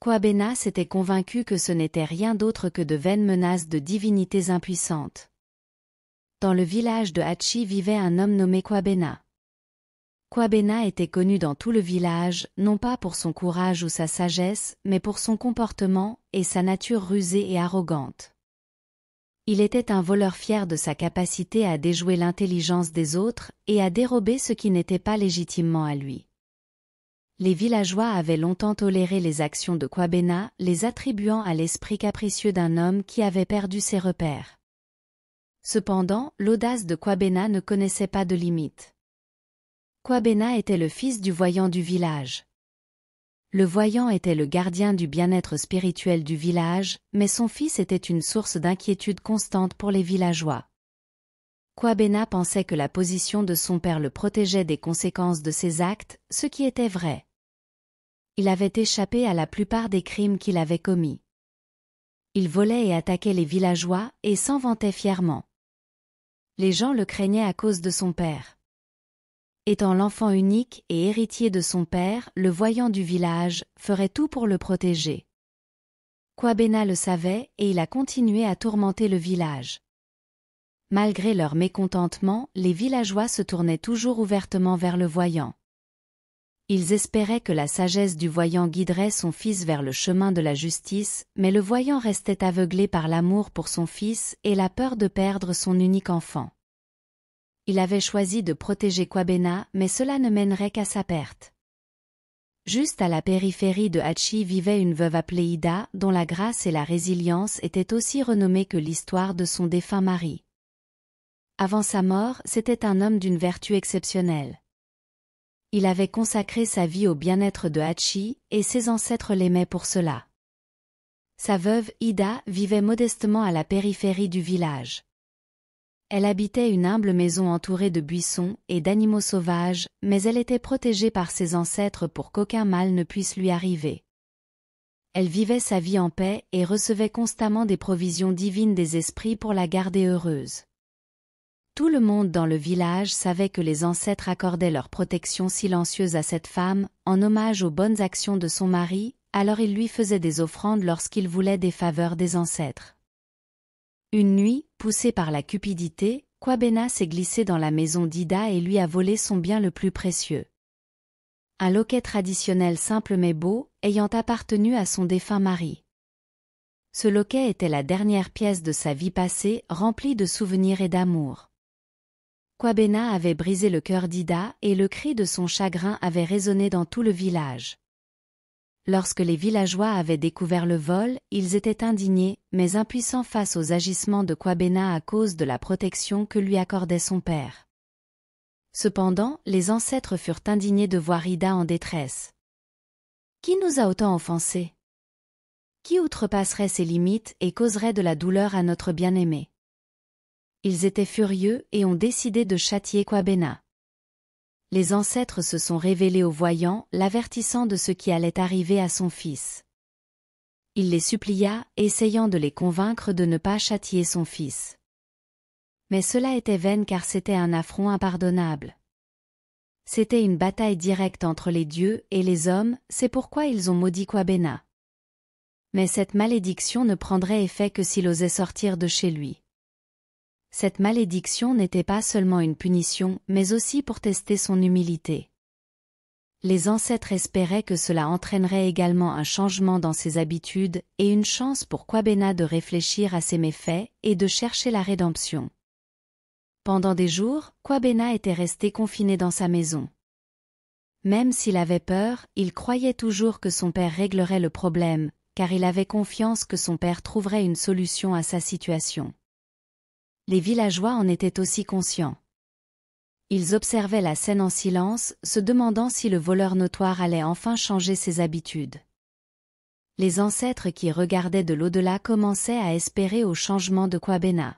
Kwabena s'était convaincu que ce n'était rien d'autre que de vaines menaces de divinités impuissantes. Dans le village de Hachi vivait un homme nommé Kwabena. Kwabena était connu dans tout le village, non pas pour son courage ou sa sagesse, mais pour son comportement et sa nature rusée et arrogante. Il était un voleur fier de sa capacité à déjouer l'intelligence des autres et à dérober ce qui n'était pas légitimement à lui. Les villageois avaient longtemps toléré les actions de Kwabena, les attribuant à l'esprit capricieux d'un homme qui avait perdu ses repères. Cependant, l'audace de Kwabena ne connaissait pas de limite. Kwabena était le fils du voyant du village. Le voyant était le gardien du bien-être spirituel du village, mais son fils était une source d'inquiétude constante pour les villageois. Kwabena pensait que la position de son père le protégeait des conséquences de ses actes, ce qui était vrai. Il avait échappé à la plupart des crimes qu'il avait commis. Il volait et attaquait les villageois et s'en vantait fièrement. Les gens le craignaient à cause de son père. Étant l'enfant unique et héritier de son père, le voyant du village ferait tout pour le protéger. Kwabena le savait et il a continué à tourmenter le village. Malgré leur mécontentement, les villageois se tournaient toujours ouvertement vers le voyant. Ils espéraient que la sagesse du voyant guiderait son fils vers le chemin de la justice, mais le voyant restait aveuglé par l'amour pour son fils et la peur de perdre son unique enfant. Il avait choisi de protéger Kwabena, mais cela ne mènerait qu'à sa perte. Juste à la périphérie de Hachi vivait une veuve appelée Ida, dont la grâce et la résilience étaient aussi renommées que l'histoire de son défunt mari. Avant sa mort, c'était un homme d'une vertu exceptionnelle. Il avait consacré sa vie au bien-être de Hachi, et ses ancêtres l'aimaient pour cela. Sa veuve, Ida, vivait modestement à la périphérie du village. Elle habitait une humble maison entourée de buissons et d'animaux sauvages, mais elle était protégée par ses ancêtres pour qu'aucun mal ne puisse lui arriver. Elle vivait sa vie en paix et recevait constamment des provisions divines des esprits pour la garder heureuse. Tout le monde dans le village savait que les ancêtres accordaient leur protection silencieuse à cette femme, en hommage aux bonnes actions de son mari, alors ils lui faisaient des offrandes lorsqu'ils voulaient des faveurs des ancêtres. Une nuit, poussé par la cupidité, Kwabena s'est glissé dans la maison d'Ida et lui a volé son bien le plus précieux. Un loquet traditionnel simple mais beau, ayant appartenu à son défunt mari. Ce loquet était la dernière pièce de sa vie passée, remplie de souvenirs et d'amour. Kwabena avait brisé le cœur d'Ida et le cri de son chagrin avait résonné dans tout le village. Lorsque les villageois avaient découvert le vol, ils étaient indignés, mais impuissants face aux agissements de Kwabena à cause de la protection que lui accordait son père. Cependant, les ancêtres furent indignés de voir Ida en détresse. Qui nous a autant offensés? Qui outrepasserait ses limites et causerait de la douleur à notre bien-aimé? Ils étaient furieux et ont décidé de châtier Kwabena. Les ancêtres se sont révélés au voyant, l'avertissant de ce qui allait arriver à son fils. Il les supplia, essayant de les convaincre de ne pas châtier son fils. Mais cela était vain car c'était un affront impardonnable. C'était une bataille directe entre les dieux et les hommes, c'est pourquoi ils ont maudit Kwabena. Mais cette malédiction ne prendrait effet que s'il osait sortir de chez lui. Cette malédiction n'était pas seulement une punition, mais aussi pour tester son humilité. Les ancêtres espéraient que cela entraînerait également un changement dans ses habitudes et une chance pour Kwabena de réfléchir à ses méfaits et de chercher la rédemption. Pendant des jours, Kwabena était resté confiné dans sa maison. Même s'il avait peur, il croyait toujours que son père réglerait le problème, car il avait confiance que son père trouverait une solution à sa situation. Les villageois en étaient aussi conscients. Ils observaient la scène en silence, se demandant si le voleur notoire allait enfin changer ses habitudes. Les ancêtres qui regardaient de l'au-delà commençaient à espérer au changement de Kwabena.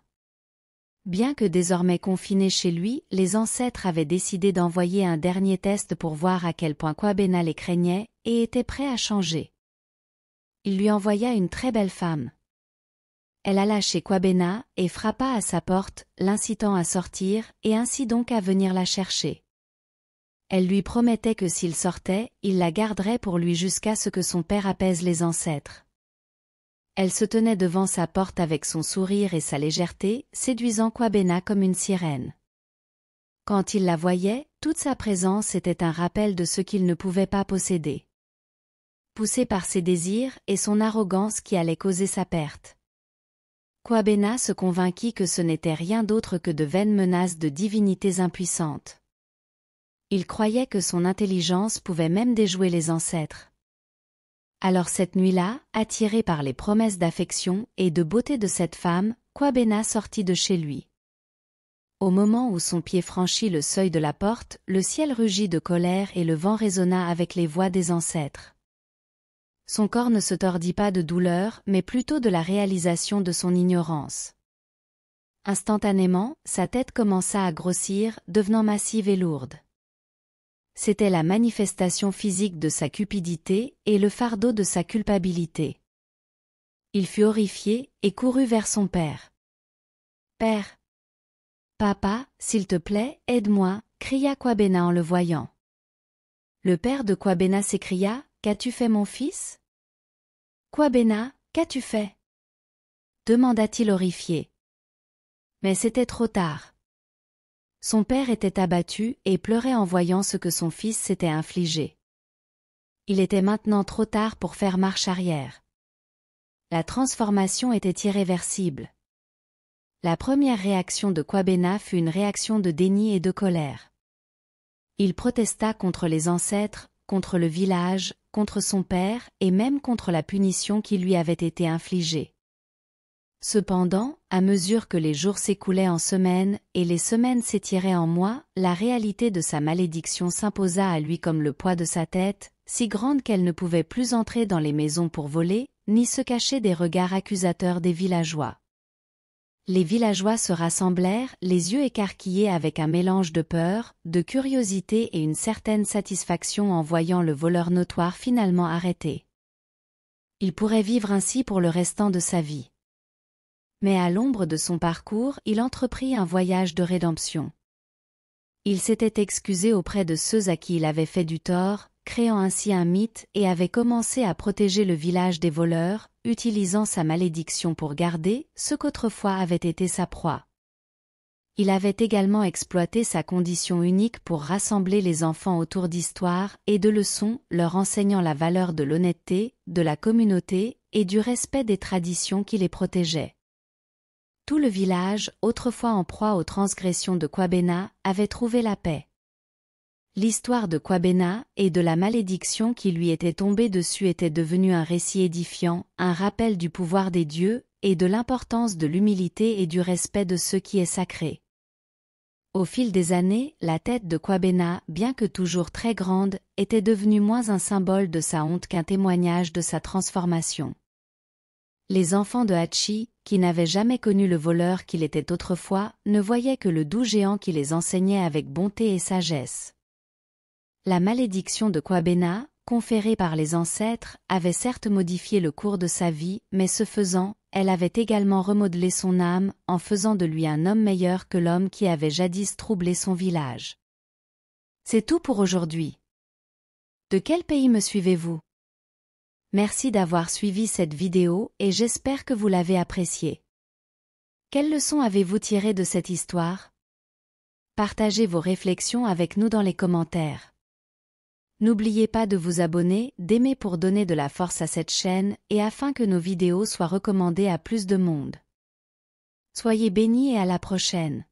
Bien que désormais confiné chez lui, les ancêtres avaient décidé d'envoyer un dernier test pour voir à quel point Kwabena les craignait et était prêt à changer. Il lui envoya une très belle femme. Elle alla chez Kwabena et frappa à sa porte, l'incitant à sortir et ainsi donc à venir la chercher. Elle lui promettait que s'il sortait, il la garderait pour lui jusqu'à ce que son père apaise les ancêtres. Elle se tenait devant sa porte avec son sourire et sa légèreté, séduisant Kwabena comme une sirène. Quand il la voyait, toute sa présence était un rappel de ce qu'il ne pouvait pas posséder. Poussé par ses désirs et son arrogance qui allait causer sa perte. Kwabena se convainquit que ce n'était rien d'autre que de vaines menaces de divinités impuissantes. Il croyait que son intelligence pouvait même déjouer les ancêtres. Alors cette nuit-là, attiré par les promesses d'affection et de beauté de cette femme, Kwabena sortit de chez lui. Au moment où son pied franchit le seuil de la porte, le ciel rugit de colère et le vent résonna avec les voix des ancêtres. Son corps ne se tordit pas de douleur, mais plutôt de la réalisation de son ignorance. Instantanément, sa tête commença à grossir, devenant massive et lourde. C'était la manifestation physique de sa cupidité et le fardeau de sa culpabilité. Il fut horrifié et courut vers son père. « Père! Papa, s'il te plaît, aide-moi » cria Kwabena en le voyant. Le père de Kwabena s'écria « Qu'as-tu fait mon fils ?»« Kwabena, qu'as-tu fait ?» demanda-t-il horrifié. Mais c'était trop tard. Son père était abattu et pleurait en voyant ce que son fils s'était infligé. Il était maintenant trop tard pour faire marche arrière. La transformation était irréversible. La première réaction de Kwabena fut une réaction de déni et de colère. Il protesta contre les ancêtres, contre le village, contre son père et même contre la punition qui lui avait été infligée. Cependant, à mesure que les jours s'écoulaient en semaines et les semaines s'étiraient en mois, la réalité de sa malédiction s'imposa à lui comme le poids de sa tête, si grande qu'elle ne pouvait plus entrer dans les maisons pour voler, ni se cacher des regards accusateurs des villageois. Les villageois se rassemblèrent, les yeux écarquillés avec un mélange de peur, de curiosité et une certaine satisfaction en voyant le voleur notoire finalement arrêté. Il pourrait vivre ainsi pour le restant de sa vie. Mais à l'ombre de son parcours, il entreprit un voyage de rédemption. Il s'était excusé auprès de ceux à qui il avait fait du tort, créant ainsi un mythe et avait commencé à protéger le village des voleurs, utilisant sa malédiction pour garder ce qu'autrefois avait été sa proie. Il avait également exploité sa condition unique pour rassembler les enfants autour d'histoires et de leçons, leur enseignant la valeur de l'honnêteté, de la communauté et du respect des traditions qui les protégeaient. Tout le village, autrefois en proie aux transgressions de Kwabena, avait trouvé la paix. L'histoire de Kwabena et de la malédiction qui lui était tombée dessus était devenue un récit édifiant, un rappel du pouvoir des dieux et de l'importance de l'humilité et du respect de ce qui est sacré. Au fil des années, la tête de Kwabena, bien que toujours très grande, était devenue moins un symbole de sa honte qu'un témoignage de sa transformation. Les enfants de Hachi, qui n'avaient jamais connu le voleur qu'il était autrefois, ne voyaient que le doux géant qui les enseignait avec bonté et sagesse. La malédiction de Kwabena, conférée par les ancêtres, avait certes modifié le cours de sa vie, mais ce faisant, elle avait également remodelé son âme, en faisant de lui un homme meilleur que l'homme qui avait jadis troublé son village. C'est tout pour aujourd'hui. De quel pays me suivez-vous ? Merci d'avoir suivi cette vidéo et j'espère que vous l'avez appréciée. Quelle leçon avez-vous tiré de cette histoire ? Partagez vos réflexions avec nous dans les commentaires. N'oubliez pas de vous abonner, d'aimer pour donner de la force à cette chaîne et afin que nos vidéos soient recommandées à plus de monde. Soyez bénis et à la prochaine.